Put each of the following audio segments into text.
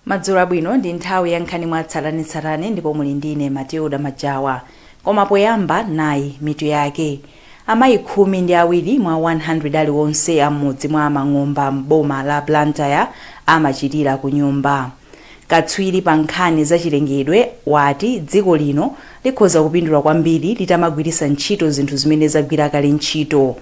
Madzulo abwino ndi nthawi ya nkhani mwatsatanetsatane ndipo muli ndine Matilda Majawa. Koma poyamba nayi mitu yake. Amayi 12 mwa 100 aliwonse amudzi mwa Mang'omba m'boma la Blantyre amachitira ku nyumba. Katswiri pa nkhani zachilengedwe wati dziko lino likhoza kupindula kwambiri litamagwiritsa ntchito zinthu zimene zagwira kale ntchito.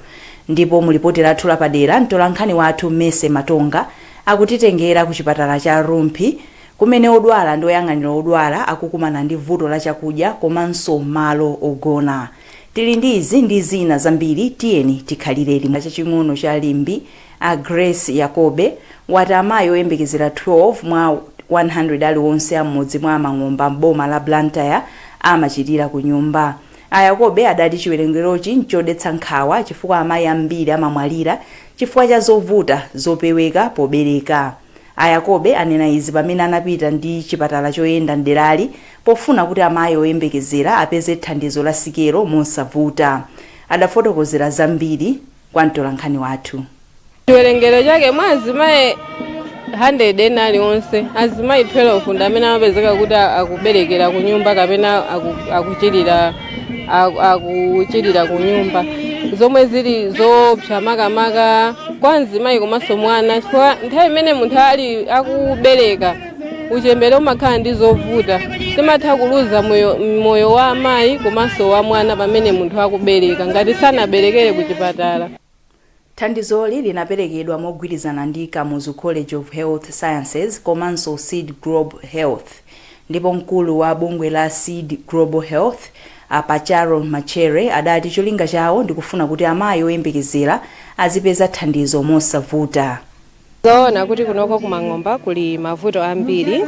Ndipo mulipoti lathu lapadera mtolankhani wathu Mese Matonga akutitengera ku chipatala cha Rumphi kumene odwala ndi oyang'anira odwala akukumana ndi vuto la chakudya komanso malo ogona. Tili ndi izi ndi zina zambiri, tiyeni tikhalireni chaching'ono cha Limbi a Grace Yakobe wati amayi oyembekezera 12 mwa 100 aliwonse amudzi mwa Mang'omba m'boma la Blantyre amachitira ku nyumba. Yakobe adati chiwerengerochi nchodetsa nkhawa chifukwa amayi ambiri amamwalira chifukwa cha zovuta zopeweka pobereka. Yakobe anena izi pamene anapita ndi chipatala choyenda nderali pofuna kuti amayi oyembekezera apeze thandizo la sikelo mosavuta. Adafotokozera zambiri kwa mtolankhani wathu. Chiwerengero chake mwa azimayi 100 aliwonse, azimayi 12 ndi amene amapezeka kuti akuberekera ku nyumba kapena akuchitira ku nyumba, zomwe zili zopsa makamaka kwa azimayi komanso mwana. Nthawi imene munthu ali akubereka uchembere umakhala ndi zovuta, timatha kuluza moyo wa amayi komanso wa mwana pamene munthu akubereka ngati sanaberekere ku chipatala. Thandizoli linaperekedwa mogwirizana ndi Kamuzu College of Health Sciences komanso Seed Global Health. Ndipo mkulu wa bungwe la Seed Global Health Apacharo Machere adati cholinga chawo ndikufuna kuti amayi oyembekezera azipeza thandizo mosavuta. Zoona kuti kunoko ku Mang'omba kuli mavuto ambiri,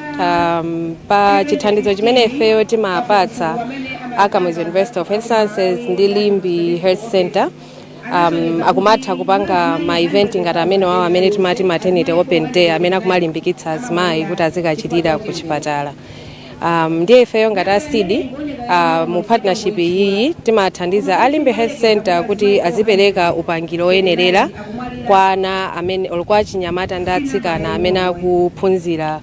pa chithandizo chimene ifeyo timapatsa Kamuzu University of Health Sciences ndi Limbi Health Center. Akumatha kupanga ma event ngati amene wawo amene timati maternity open day amene akumalimbikitsa azimayi kuti azikachitira ku chipatala. Ndiye ifeyo ngati asidi mu partnership iyi timathandiza Limbi Health Center kuti azipereka upangiro oyenerera kwa ana amene olukwa chinyamata ndi atsikana amene akuphunzira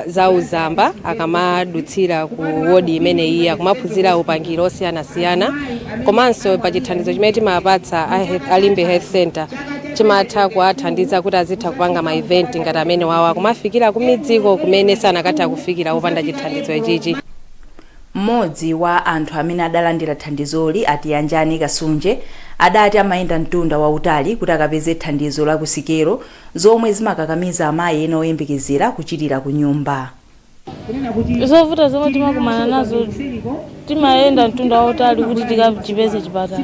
za uzamba akamadutsira ku wodi imene iyi akumaphunzira upangiro osiyanasiyana. Komanso pa chithandizo chimene timapatsa Limbi Health Center chimatha kuwathandiza kuti azitha kupanga ma event ngati amene wawo akumafikira kumidziko kumene sanakatha kufikira opanda chithandizo ichichi. Mmodzi wa anthu amene adalandira thandizoli Atiyanjani Kasunje adati amayenda mtunda wautali kuti akapeze thandizo la kusikelo zomwe zimakakamiza amayi ena oyembekezera kuchitira ku nyumba. Zovuta zomwe timakumana nazo timayenda mtunda wautali kuti tikachipeze chipatala.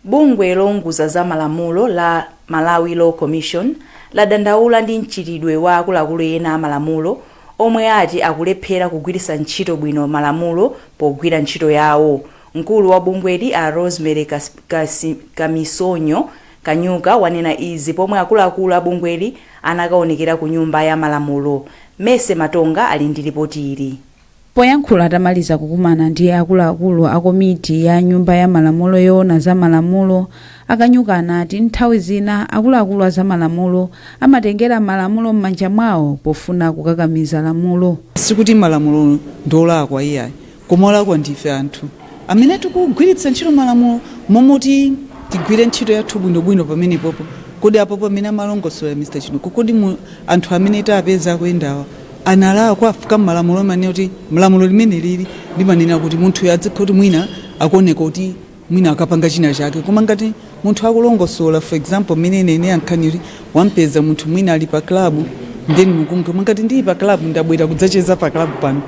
Bungwe lounguza za malamulo la Malawi Law Commission ladandaula ndi mchitidwe wa akuluakulu ena amalamulo omwe ati akulephera kugwiritsa ntchito bwino malamulo pogwira ntchito yawo. Mkulu wa bungweli a Rosemary Kamisonyo Kanyuka wanena izi pomwe akuluakulu a bungweli anakaonekera ku nyumba ya malamulo. Mese Matonga ali ndi ripoti ili. Poyankhula atamaliza kukumana ndi akuluakulu a komiti ya nyumba ya malamulo yoona za malamulo, Akanyuka anati nthawi zina akuluakulu za malamulo amatengera malamulo m'manja mwawo pofuna kukakamiza lamulo. Sikuti malamulo ndolakwa iyayi, koma olakwa ndife anthu amene tikugwiritsa ntchito malamulo momoti tigwire ntchito yathu bwinobwino pamene popo. Kodi apo pamene amalongosola Mr. Chinuku, kodi anthu amene tapeza kuyendawa analakwa afika malamulo amene kuti malamulo limene lili limanena kuti munthu adzikha kuti mwina akuoneka kuti mwina akapanga china chake, koma ngati munthu akulongosola for example mmene ine ankhani kuti wampeza munthu mwina ali pa club then mukunge ngati ndi pa club ndabwera kudzacheza pa club pano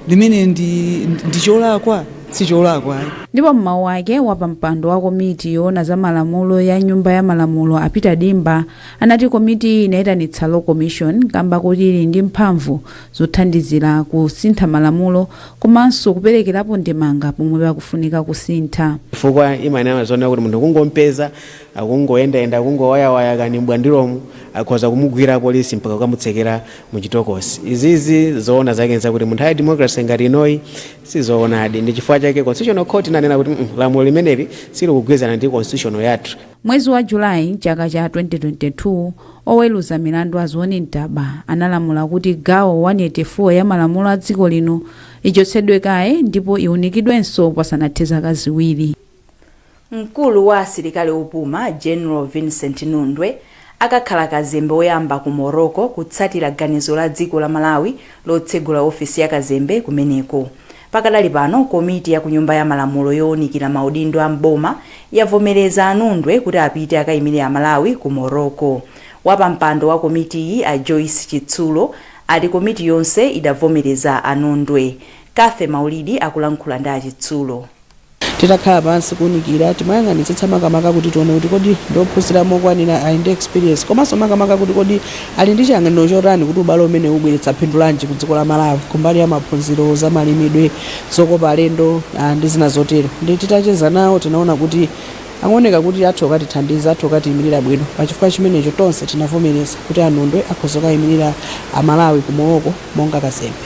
limene ndi cholakwa si cholakwa. Ndipo mmawu ake wa pampando wa komiti yoona za malamulo ya nyumba ya malamulo apita Dimba anati komiti inayitanitsa Law Commission kamba kuti ili ndi mphamvu zothandizira kusintha malamulo komanso kuperekerapo ndemanga pomwe pakufunika kusintha. Chifukwa imanena zona kuti munthu kungompeza akungoyenda kungowayawaya kani mbwandiromu akhoza kumugwira polisi mpaka kamutsekera mu chitokosi. Izizi zoona zake nzakuti munthu ali democracy ngati inoyi sizoonadi, ndi chifukwa chake constitutional court inanena kuti lamulo limeneli silikugwirizana ndi constitutional yathu. Mwezi wa Julayi chaka cha 2022 oweruza milandu a Zoni Mtaba analamula kuti gawo 184 ya malamulo a dziko lino ichotsedwe kaye ndipo iunikidwenso pasanathe zaka ziwiri. Mkulu wa asilikali opuma General Vincent Nundwe akakhala kazembe oyamba ku Morocco kutsatira ganizo la dziko la Malawi lotsegula ofisi ya kazembe kumeneko. Pakadali pano komiti ya kunyumba ya malamulo yowunikira maudindo a mboma yavomereza Anundwe kuti apite akayimirira a Malawi ku Morocco. Wapampando wa komiti iyi a Joyce Chitsulo ati komiti yonse idavomereza Anundwe. Kathe Maulidi akulankhula ndi Chitsulo. Titakhala pansi kuunikira timayang'anitsitsa makamaka kuti tione kuti kodi ndophunzira mokwanira ali ndi experience komanso makamaka kuti kodi ali ndi chiyang'aniro chotani kuti ubale umene ubweretsa phindu lanji ku dziko la Malawi kumbali ya maphunziro za malimidwe zokopa alendo ndi zina zotero. Ndi titacheza nawo tinaona kuti akuoneka kuti athu akatithandiza athu akatiyimirira bwino. Pachifukwa chimenecho tonse tinavomereza kuti Anundwe akhoza kuyimirira a Malawi ku Morocco monga kazembe.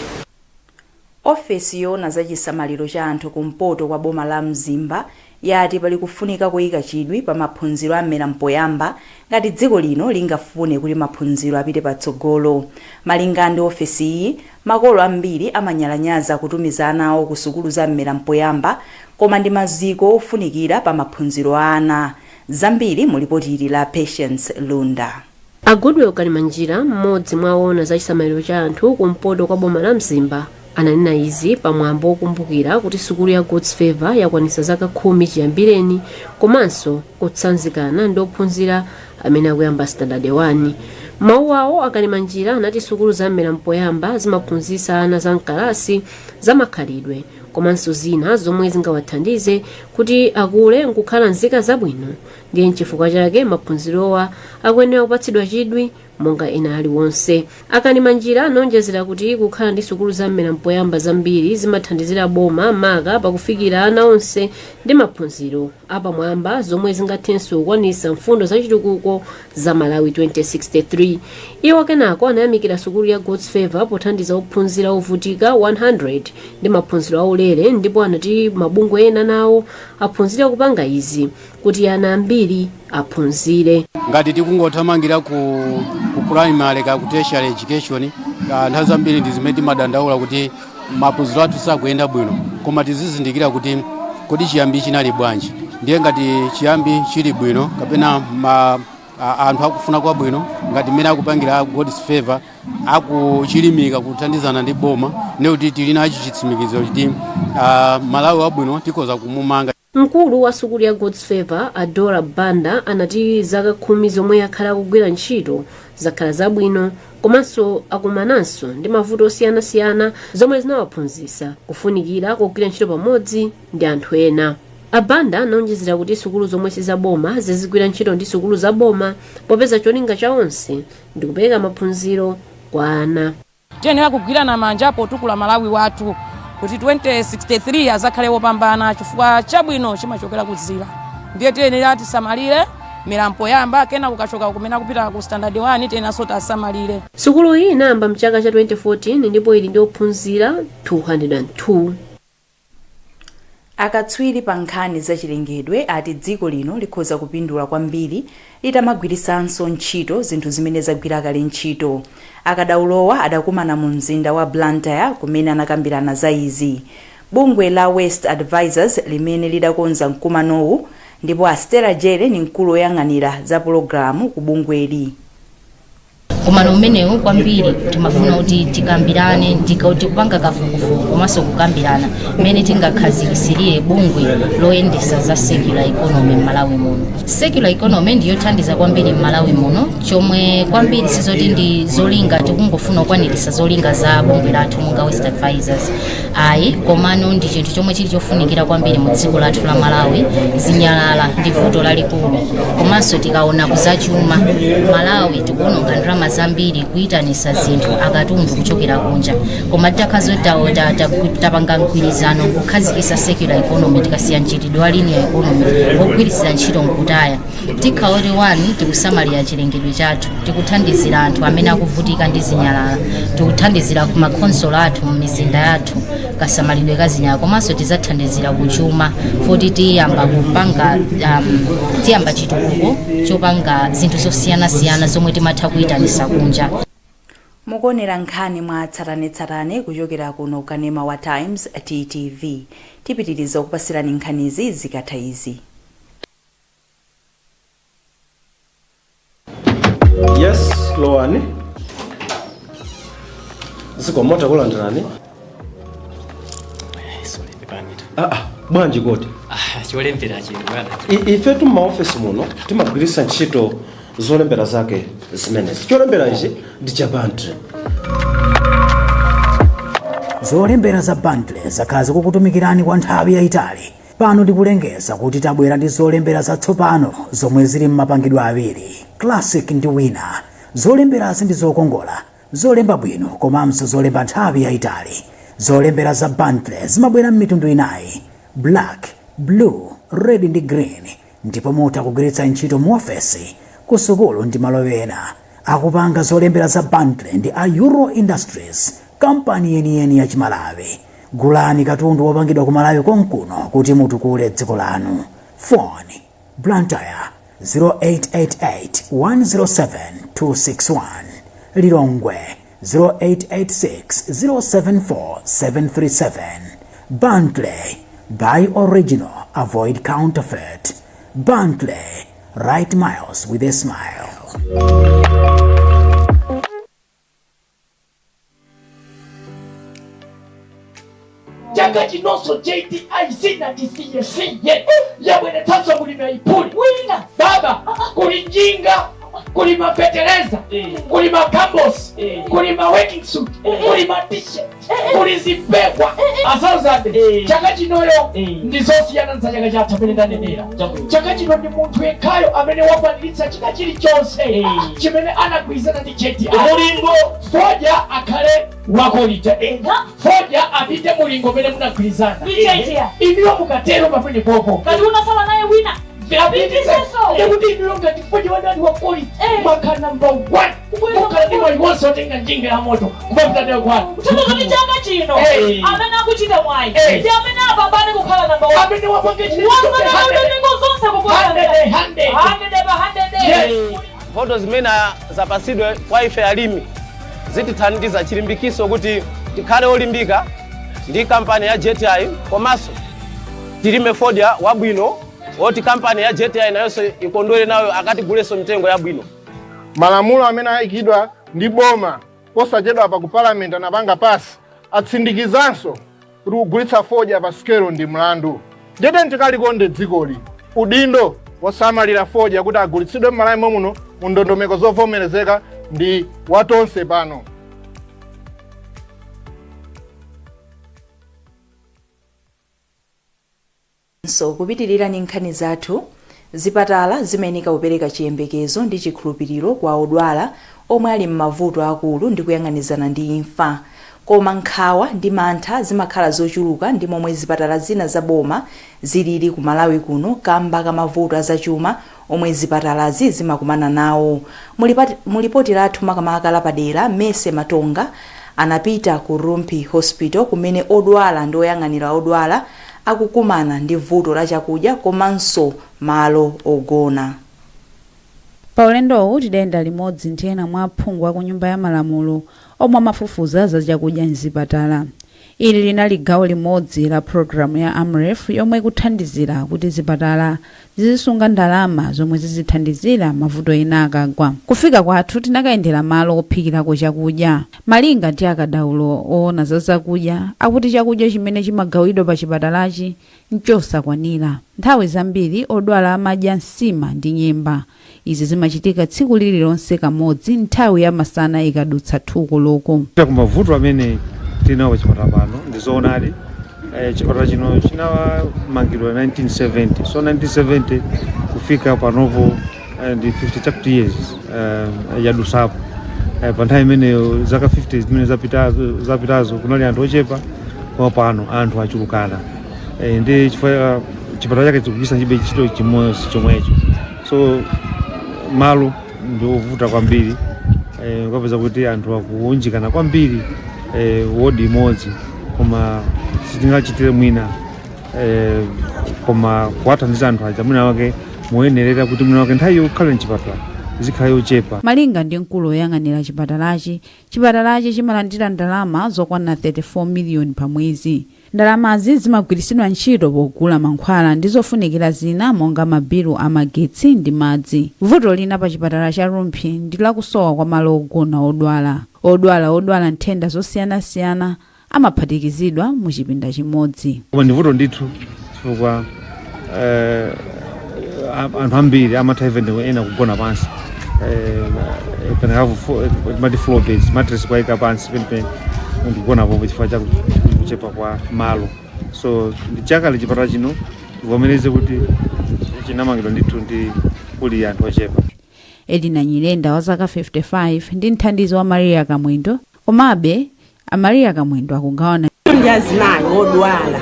Ofesi yona za chisamaliro cha anthu kumpoto kwa boma la Mzimba yati pali kufunika kuyika chidwi pa maphunziro amera mpoyamba ngati dziko lino lingafune kuti maphunziro apite patsogolo. Malinga ndi ofesi iyi, makolo ambiri amanyalanyaza kutumiza ana awo ku sukulu za mmera mpoyamba koma ndi maziko ofunikira pa maphunziro a ana. Zambiri mu lipoti ili la Patience Lunda. Agudwe Okalimanjira, mmodzi mwa owona za chisamaliro cha anthu kumpoto kwa boma la Mzimba, ananena izi pamwambo okumbukira kuti sukulu ya God's Favor yakwanitsa zaka 10 chiyambireni komanso kutsanzikana ndi ophunzira amene akuyamba standard 1. Mawu awo Okalimanjira anati sukulu za mmera mpoyamba zimaphunzitsa ana za mkalasi za makhalidwe komanso zina zomwe zingawathandize kuti akule nkukhala nzika zabwino. Ndiye nchifukwa chake maphunzirowa akuyenera kupatsidwa chidwi monga ena aliwonse. Okalimanjira anonjezera kuti kukhala ndi sukulu za mmera mpoyamba zambiri zimathandizira boma maka pakufikira ana onse ndi maphunziro apamwamba zomwe zingathenso kukwanitsa mfundo za chitukuko za Malawi 2063. Iwo kenako anayamikira sukulu ya God's Favor pothandiza ophunzira ovutika 100 ndi maphunziro aulere, ndipo anati mabungwe ena nawo aphunzire kupanga izi kuti ana ambiri aphunzire. Ngati tikungothamangira ku primary ka ku tertiary education, nthawi zambiri ndi zimene timadandaula kuti maphunziro athu sakuyenda bwino, koma tizizindikira kuti kodi chiyambi chinali bwanji. Ndiye ngati chiyambi chili bwino kapena anthu akufuna kwa bwino ngati mmene akupangira God's Favor akuchilimika kuthandizana ndi boma, nekuti tili nacho chitsimikizo kuti Malawi wabwino tikhoza kumumanga. Mkulu wa sukulu ya God's Favor Adora Banda anati zaka 10 zomwe yakhala kugwira ntchito zakhala zabwino komanso akumananso ndi mavuto osiyanasiyana zomwe zinawaphunzitsa kufunikira kugwira ntchito pamodzi ndi anthu ena. Abanda anonjezera kuti sukulu zomwe sizaboma zizigwira ntchito ndi sukulu za boma popeza cholinga cha onse ndi kupereka maphunziro kwa ana. Tiyenera kugwirana manja potukula Malawi wathu kuti 2063 azakhale wopambana chifukwa chabwino chimachokera kuzira. Ndiye tiyenera tisamalire mmera mpoyamba kena kukachoka kumene kupita ku standard 1 tiyenanso tasamalire. Sukulu iyi inayamba mchaka cha 2014 ndipo ili ndi ophunzira 202. Akatswiri pa nkhani za chilengedwe ati dziko lino likhoza kupindula kwambiri litamagwiritsanso ntchito zinthu zimene zagwira kale ntchito. Akadaulowa adakumana mu mzinda wa Blantyre kumene anakambirana za izi. Bungwe la West Advisors limene lidakonza mkumanowu ndipo Stella Jere ni mkulu woyang'anira za pologalamu ku bungweli. Kumano umenewu kwambiri timafuna kuti tikambirane ndikauti kupanga kafukufuku komanso kukambirana mmene tingakhazikisirire bungwe loyendesa za secular economy m'Malawi muno. Secular economy ndiyo thandiza kwambiri m'Malawi muno, chomwe kwambiri sizoti ndi zolinga tikungofuna kukwanirisa zolinga za bungwe lathu monga West Advisors. Ayi komano ndi chinthu chomwe chili chofunikira kwambiri mu dziko lathu la Malawi, zinyalala ndi vuto lalikulu. Komanso tikaona kuzachuma Malawi tikuononga ndalama zambiri kuyitanisa zinthu akatundu kuchokera kunja koma titakhazo tapanga mgwirizano kukhazikisa circular economy tikasiya mchitidwe wa linear economy wogwirizira ntchito mkutaya tikhala kuti 1 tikusamalira chilengedwe chathu tikuthandizira anthu amene akuvutika ndi zinyalala tikuthandizira ku makhonsolo athu m'mizinda yathu kasamalidwe ka zinyalala komanso tizathandizira kuchuma foti tiyamba chitukuko chopanga zinthu zosiyanasiyana zomwe timatha kuyitanisa kunja. mukuonera nkhani mwa tsatanetsatane kuchokera kuno kanema wa Times TTV. tipitiriza kupasirani nkhanizi zikatha izi. Yes, Loani. Zikomota kulandirani. Bwanji koti. Cholembera chino bwana. Ife tu maoffice muno timagwirisa ntchito zolembera zake zimenezi. Cholembera ichi ndi cha bundle. Zolembera za bundle zakhazi kukutumikirani kwa nthawi yayitali. Pano ndikulengeza kuti tabwera ndi zolembera zatsopano zomwe zili m'mapangidwe awiri, classic ndi winner. Zolemberazi ndi zokongola, zolemba bwino komanso zolemba nthawi yayitali. Zolembera za bundle zimabwera m'mitundu inayi, black, blue, red ndi green, ndipo mutha kugwiritsa ntchito mu ofesi, ku sukulu ndi malo ena. Akupanga zolembera za bundle ndi a Euro Industries, kampani yeniyeni ya Chimalawi. Gulani katundu wopangidwa ku Malawi konkuno kuti mutukule dziko lanu. Phone Blantyre 0888 107 261, Lilongwe 0886 074 737. Bundle, buy original, avoid counterfeit. Bundle, write miles with a smile. Chaka chinoso JTIC na DCSC yabwene taso kulima ipuli wina baba kulinjinga kulima peteleza kulima campus kulima working suit kulima t-shirt kulizipegwa asazade chaka chinoyo ndizosiyana nza chaka chathu amene ndanenera. Chaka chino ndi munthu yekhayo amene wakwaniritsa china chilichonse chimene anagwirizana ndi JTI. Mulingo foja akhale wakolita foja apite mulingo umene munagwirizana iniwo mukatero pamene popo kati unasala naye wina kuti iniwo ngati foja wadali wakoli mwaka number 1 mukati mwaliwonse otenga njinga ya moto kumapitanayo kwanu chakakati chaka chino amene akuchita mwayi ndi amene apambane kukhala number 1 amene wapange Voto zimene zapasidwe kwa ife alimi zitithandiza chilimbikiso kuti tikhale olimbika ndi kampani ya JTI komanso tilime foja wabwino oti kampani ya JTI nayonso ikondwere nayo akatiguleso mitengo yabwino. Malamulo amene ayikidwa ndi boma posachedwa pa ku parliament anapanga pasi atsindikizanso kuti kugulitsa foja pa skelo ndi mlandu. Ndete tikalikonde dzikoli udindo wosamalira foja kuti agulitsidwe m'Malawi muno mu ndondomeko zovomerezeka ndi watonse pano. So kupitirira ni nkhani zathu, zipatala zimayenera kupereka chiyembekezo ndi chikhulupiriro kwa odwala omwe ali m'mavuto akulu ndi kuyang'anizana ndi imfa. Koma nkhawa ndi mantha zimakhala zochuluka ndi momwe zipatala zina za boma zilili ku Malawi kuno kamba kamavuto azachuma omwe zipatalazi zimakumana nawo. Mulipoti lathu makamaka lapadera Mese Matonga anapita ku Rumpi Hospital kumene odwala ndi oyang'anira odwala akukumana ndi vuto la chakudya komanso malo ogona. Pa ulendowu tidayenda limodzi ndi ena mwa aphungu a ku nyumba ya malamulo omwe amafufuza za chakudya mzipatala. Ili linali gawo limodzi la programu ya AMREF yomwe ikuthandizira kuti zipatala zizisunga ndalama zomwe zizithandizira mavuto ena akagwa. Kufika kwathu tinakayendera malo ophikirako chakudya. Malinga ndi akadaulo oona za zakudya akuti chakudya chimene chimagawidwa pa chipatalachi nchosakwanira. Nthawi zambiri odwala amadya nsima ndi nyemba. Izi zimachitika tsiku lililonse kamodzi nthawi ya masana ikadutsa 2 koloko. Kumavuto amene tinawo chipatala pano ndizoonadi chipatala chino chinamangidwa 1970. So 1970 kufika panopo ndi 50 years yadusapo. pa nthawi imeneyo zaka 50 zimene zapitazo kunali anthu ochepa, koma pano anthu achulukana. Ndi chifukwa chipatala chake chikugwiritsa ntchito chimodzi chomwecho, so malo ndi ovuta kwambiri. Ukapeza kuti anthu akuunjikana kwambiri wodi imodzi, koma sitingachitire mwina koma kuwathandiza anthu aja mwina wake moyenerera kuti mwina wake nthawi yokhala mchipatala zikhala yochepa. Malinga ndi mkulu woyang'anira chipatalachi chimalandira ndalama zokwana 34 miliyoni pa mwezi. Ndalamazi zimagwiritsidwa ntchito pogula mankhwala ndi zofunikira zina monga mabilu amagetsi ndi madzi. Vuto lina pa chipatala cha Rumphi ndi lakusowa kwa malo ogona odwala nthenda zosiyanasiyana amaphatikizidwa mu chipinda chimodzi. Koma ndi vuto ndithu chifukwa anthu ambiri amatha ena kugona pansi, mati floor beds, mattress kwayika pansi penipeni ndikugona popo chifukwa cha kuchepa kwa malo. So ndi chakale chipatala chino tivomereze kuti chinamangidwa ndithu ndi kuli anthu ochepa. Edina Nyirenda wa zaka 55 ndi mthandizi wa Maria Kamwendo, komabe Maria Kamwendo akugawana ndi azimayi odwala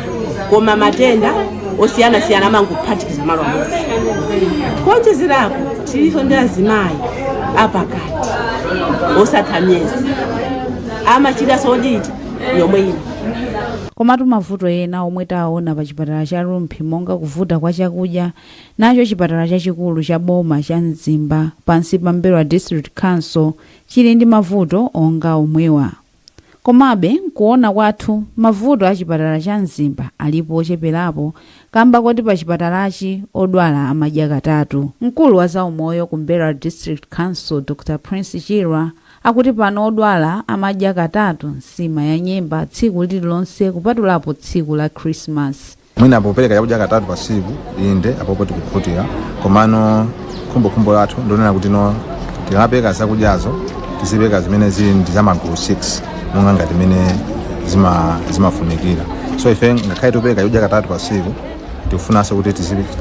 koma matenda osiyanasiyana amangophatikiza malo amodzi. Kuonjezerapo tiliso ndi azimayi apakati osathamyesa amachita soditi yomwe ino. Komatu mavuto ena omwe taona pa chipatala cha Rumphi monga kuvuta kwa chakudya, nacho chipatala chachikulu cha boma cha Mzimba pansi pa Mbewa District Council chili ndi mavuto onga omwewa. Komabe kuona kwathu mavuto a chipatala cha Mzimba alipo ocheperapo kamba kuti pa chipatalachi odwala amadya katatu. Mkulu wa zaumoyo ku Mbewa District Council Dr. Prince Chirwa akuti pano odwala amadya katatu nsima ya nyemba tsiku lililonse kupatulapo tsiku la Christmas. Mwina apopereka chakudya katatu pa tsiku inde apopo tikukhutira, komano khumbo lathu ndonena kuti no tikapereka zakudyazo tizipeka zimene zili ndi za magulu 6 monga ngati mene zimafunikira. So ife ngakhale tikupereka chakudya katatu pa tsiku tikufunanso kuti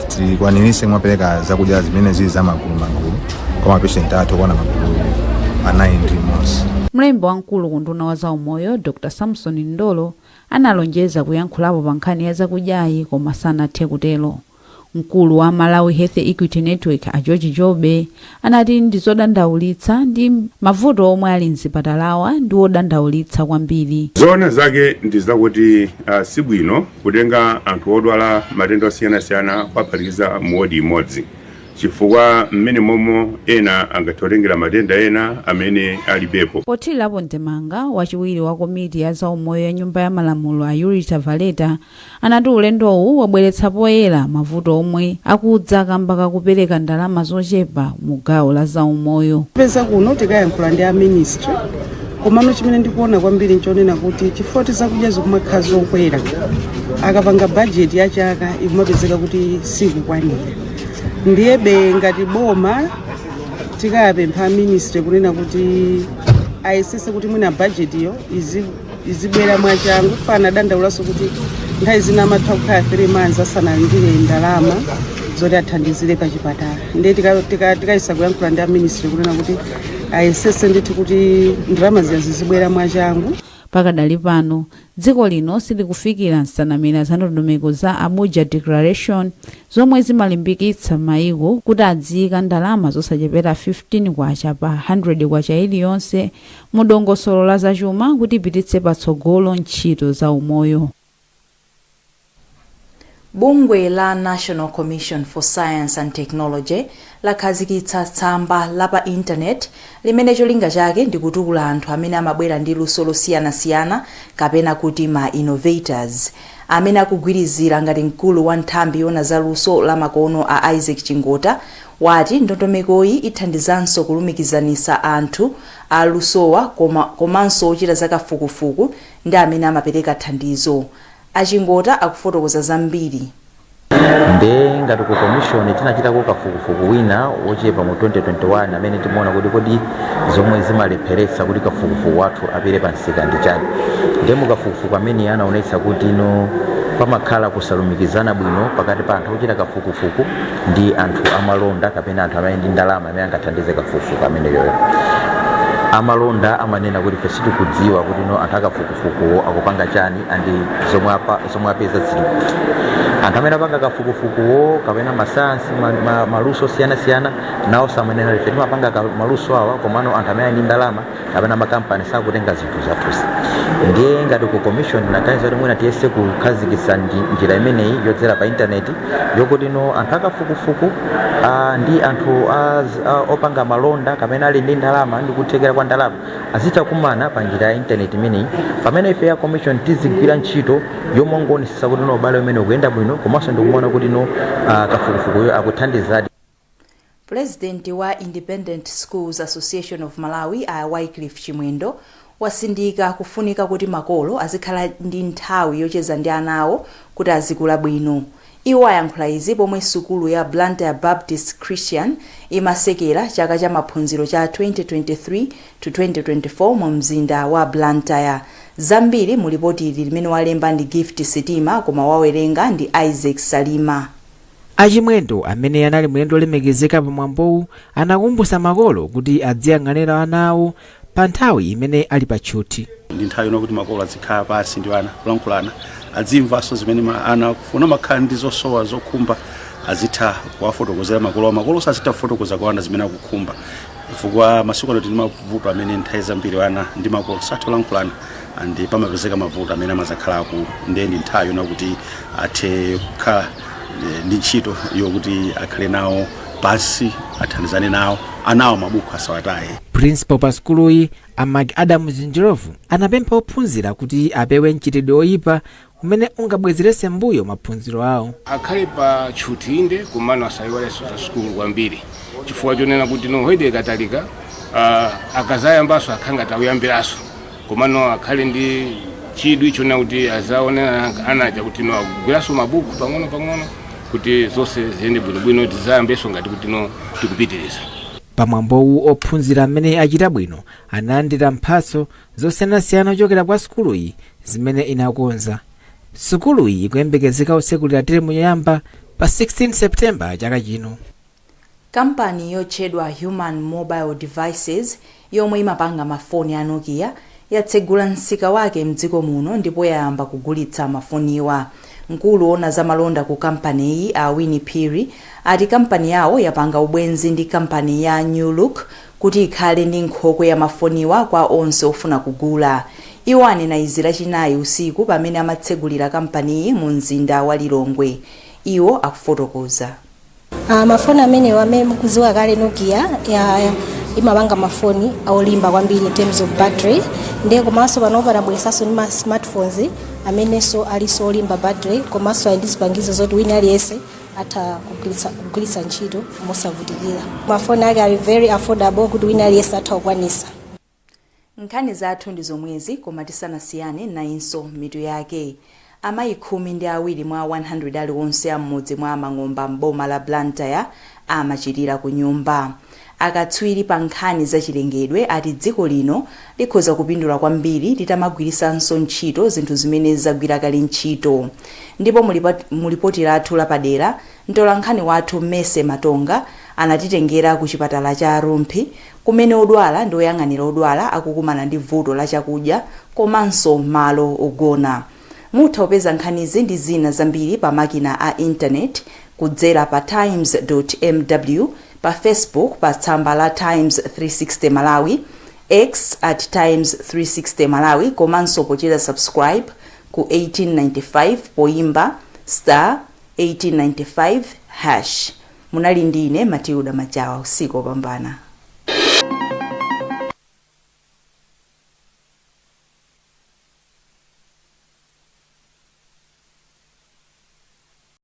tikwaniritse kupereka zakudya zimene zili za magulu koma patient athu kuona magulu anayi ndi imodzi. Mlembi wamkulu ku nduna wa zaumoyo Dr. Samson Ndolo analonjeza kuyankhulapo pa nkhani ya zakudyayi koma sanathe kutero. Mkulu wa Malawi Health Equity Network a George Jobe anati ndi zodandaulitsa ndi mavuto omwe ali mzipatalawa ndi odandaulitsa kwambiri. Zona zake ndi zakuti sibwino kutenga anthu odwala matenda osiyanasiyana kuwaphatikiza mu wodi imodzi, chifukwa mmene momo ena angatolengera matenda ena amene alibepo. Pothirapo Ndemanga wachiwiri wa komiti ya zaumoyo ya nyumba ya malamulo a Yurita Valeta anati ulendowu wabweretsa poyera mavuto omwe akudza kamba kakupereka ndalama zochepa mu gawo la zaumoyo. Peza kuno tikayankhula ndi a ministry, komano chimene ndikuona kwambiri nchonena kuti chifukwa zakudya zokumakhala zokwera akapanga budget ya chaka ikumapezeka kuti sikukwanira. Ndiyebe ngati boma tikapempha ministry kunena kuti ayesese kuti mwina budget iyo izibwera mwachangu fana dandaulaso kuti nthawi zina amatha kukhala 3 months asanalandire ndalama zoti athandizire pa chipatala. Ndiye tikayesa kuyankhula ndi a ministry kunena kuti ayesese ndithu kuti ndalama zizibwera mwachangu. Pakadali pano dziko lino silikufikira nsanamira za ndondomeko za Abuja Declaration zomwe zimalimbikitsa maiko kuti adziyika ndalama zosachepera 15 kwacha pa 100 kwacha iliyonse mu dongosolo la zachuma kuti ipititse patsogolo ntchito za umoyo. Bungwe la National Commission for Science and Technology lakhazikitsa tsamba la pa internet limene cholinga chake ndi kutukula anthu amene amabwera ndi luso losiyanasiyana kapena kuti ma innovators amene akugwirizira ngati mkulu wa nthambi yona za luso la makono a Isaac Chingota wati ndondomekoyi ithandizanso kulumikizanisa anthu a lusowa komanso ochita zakafukufuku ndi amene amapereka thandizo. Achingota akufotokoza zambiri. Nde ngati ku commission tinachitako kafukufuku wina wochepa mu 2021 amene timaona kuti zomwe zimalepheretsa kuti kafukufuku wathu apere pansika ndi chani. Nde mu kafukufuku amene anaonetsa kuti ino pamakhala kusalumikizana bwino pakati pa anthu ochita kafukufuku ndi anthu amalonda kapena anthu amene ndi ndalama amene angathandize kafukufuku amene yoyo. amalonda amanena kuti ife sitikudziwa kuti no anthu akafukufukuwo akupanga chani andi zomwe apeza zili kuti anthu amene apanga kafukufukuwo kapena masayansi maluso osiyanasiyana nawo samanena ife timapanga maluso awa komano anthu amene ali ndi ndalama kapena makampani sakutenga zinthu zathuzi. Ndiye ngati ku commission naganiza kuti mwina tiyese kukhazikitsa njira imeneyi yodzera pa intaneti yokuti no anthu akafukufuku ndi anthu opanga malonda kapena ali ndi ndalama ndi kuthekera kwa ndalama azitakumana pa njira ya intaneti imeneyi pamene ife ya commission tizigwira ntchito yomongonisisa kuti no ubale umene ukuyenda bwino komanso ndikuona kuti no kafukufukuyo akuthandizadi. President wa Independent Schools Association of Malawi Wycliffe Chimwendo wasindika kufunika kuti makolo azikhala ndi nthawi yocheza ndi ana awo kuti azikula bwino. Iwo ayankhula izi pomwe sukulu ya Blantyre Baptist Christian imasekera chaka cha maphunziro cha 2023 to 2024 mu mzinda wa Blantyre. Zambiri mu ripoti ili limene walemba ndi Gift Sitima koma wawerenga ndi Isaac Salima. Achimwendo amene anali mlendo olemekezeka pamwambowu anakumbutsa makolo kuti adziyang'anira ana awo pa nthawi imene ali pa tchuthi. Ndi nthawi ino kuti makolo azikhala pasi ndi ana kulankhulana adzimvanso zimene ana akufuna makhala ndi zosowa zokhumba azitha kuwafotokozera makolo sazitha kufotokoza kwa ana zimene akukhumba chifukwa masiku ano tili mavuto amene nthawi zambiri ana ndi makolo satha kulankhulana ndi pamapezeka mavuto amene amazakhala akulu. Ndiye ndi nthawi ino kuti athe kukhala ndi ntchito yokuti akhale nawo pansi athandizane nawo anawo mabuku asawataye. Principal pa skuluyi Amag Adam Zinjirovu anapempha ophunzira kuti apewe mchitidwe oyipa umene ungabwezerese mbuyo maphunziro awo. Akhale pa tchuthi inde kumano asayiwalenso za skulu kwambiri chifukwa chonena kuti no hwede ikatalika akazayambaso akhangati akuyambiraso komano akhale ndi chidwi chona kuti azaonera anaja kuti no akugwiraso mabuku pang'ono kuti zonse ziyende bwinobwino tizayambeso ngati kuti no tikupitiriza. Pamwambowu ophunzira amene achita bwino analandira mphatso zosiyanasiyana kuchokera kwa sukuluyi zimene inakonza. Sukuluyi ikuyembekezeka kusekulira teremu yoyamba pa 16 September chaka chino. Kampani yotchedwa Human Mobile Devices yomwe imapanga mafoni a Nokia yatsegula msika wake mdziko muno ndipo yayamba kugulitsa mafoniwa. Mkulu ona za malonda ku kampani a Winnie Phiri ati kampani yawo yapanga ubwenzi ndi kampani ya New Look kuti ikhale ndi nkhokwe ya mafoniwa kwa onse ofuna kugula. Iwo anena izi lachinayi usiku pamene amatsegulira kampani mu mzinda wa Lilongwe. Iwo akufotokoza. Mafoni amene mukuziwa kale Nokia imapanga mafoni olimba kwambiri in terms of battery. Ndiye komanso panopa tabweresanso ndi smartphones amene so aliso olimba battery komanso ndi zipangizo zoti wina aliyense atha kugwiritsa ntchito mosavutikira. Mafoni ake ali very affordable kuti wina aliyense atha kukwanisa. Nkhani zathu ndi zomwezi koma tisanasiyane nayinso mitu yake. Amayi 12 mwa 100 aliwonse amudzi mwa Mang'omba m'boma la Blantyre amachitira ku nyumba. Akatswiri pa nkhani za chilengedwe ati dziko lino likhoza kupindula kwambiri litamagwirisanso ntchito zinthu zimene zagwira kale ntchito. Ndipo mulipoti lathu lapadera mtolankhani wathu Mese Matonga anatitengera ku chipatala cha Rumphi kumene odwala ndi oyang'anira odwala akukumana ndi vuto la chakudya komanso malo ogona. Mutha kupeza nkhanizi ndi zina zambiri pa makina a internet kudzera pa times.mw, pa Facebook pa tsamba la Times 360 Malawi, X @Times360 Malawi komanso pochita subscribe ku 1895 poimba *1895#. Munali ndine Matilda Majawa, usiku opambana.